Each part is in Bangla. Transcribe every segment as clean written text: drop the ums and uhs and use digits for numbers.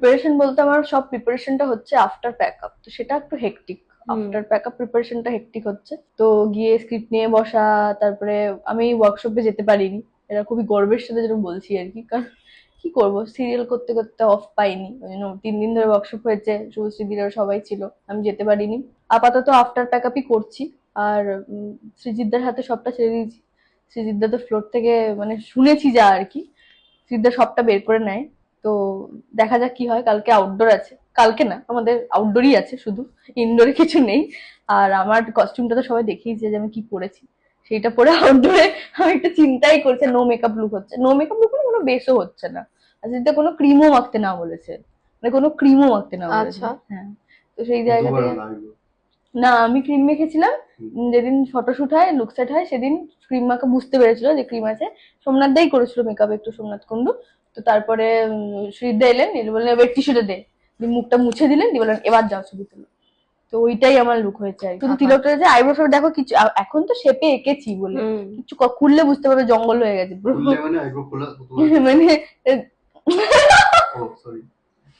প্রিপারেশন বলতে আমার সব প্রিপারেশনটা হচ্ছে আফটার প্যাকআপ, তো সেটা একটু হেক্টিক। আফটার প্যাকআপ প্রিপারেশনটা হেক্টিক হচ্ছে, তো গিয়ে স্ক্রিপ্ট নিয়ে বসা, তারপরে আমি ওয়ার্কশপে যেতে পারিনি, এটা খুবই গর্বের সাথে যেটা বলছি আর কি, কারণ কি করব, সিরিয়াল করতে করতে অফ পাইনি, ওই জন্য 3 দিন ধরে ওয়ার্কশপ হয়েছে, শুভশ্রী দিদিরা সবাই ছিল, আমি যেতে পারিনি। আপাতত আফটার প্যাকআপই করছি। আর সৃজিতদার হাতে সবটা ছেড়ে দিয়েছি। সৃজিতদা তো ফ্লোর থেকে মানে শুনেছি যা আর কি, সৃজিতদা সবটা বের করে নেয়। তো দেখা যাক কি হয়। কালকে আউটডোর আছে, কালকে না আমাদের আউটডোরই আছে, শুধু ইনডোরে কিছু নেই। আর আমার কস্টিউমটা তো সবাই দেখেইছে যে আমি কি পরেছি, সেইটা পরে আউটডোরে আমি একটু চিন্তাই করছি। নো মেকআপ লুক হচ্ছে, নো মেকআপ লুক মানে কোনো বেসও হচ্ছে না। আর যেটা কোনো ক্রিমও মাখতে না বলেছে, মানে কোনো ক্রিমও মাখতে না বলেছে। আচ্ছা। হ্যাঁ, তো সেই জায়গা থেকে না, আমি ক্রিম মেখেছিলাম। যেদিন ফটোশুট হয়, লুক সেট হয়, সেদিন ক্রিম মাখা বুঝতে পেরেছিল যে ক্রিম আছে। সোমনাথ দাই করেছিল মেকআপ একটু, সোমনাথ কুন্ডু। তো তারপরে সুদীপ দা এলেন, এলে বললেন এবার টিস্যুটা দে, দিয়ে মুখটা মুছে দিলেন, দিয়ে বললেন এবার যাও ছবি তুলো। তো ওইটাই আমার লুক হয়েছে আর কি। শুধু তিলকটা যে আইব্রো ফেব্রো দেখো কিছু, এখন তো শেপে এঁকেছি বলে কিছু খুললে বুঝতে পারবে জঙ্গল হয়ে গেছে পুরো। মানে আইব্রো খোলা মানে ও সরি,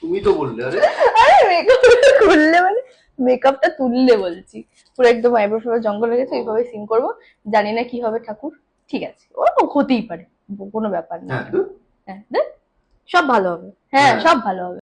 তুমি তো বললে। আরে আরে মেকআপ খুললে মানে মেকআপটা তুললে বলছি, পুরো একদম আইব্রো ফেব্রো জঙ্গল হয়ে গেছে, এইভাবে সিন করবো। জানি না কি হবে ঠাকুর, ঠিক আছে ও হতেই পারে, কোনো ব্যাপার না। হ্যাঁ হ্যাঁ সব ভালো হবে। হ্যাঁ, সব ভালো হবে।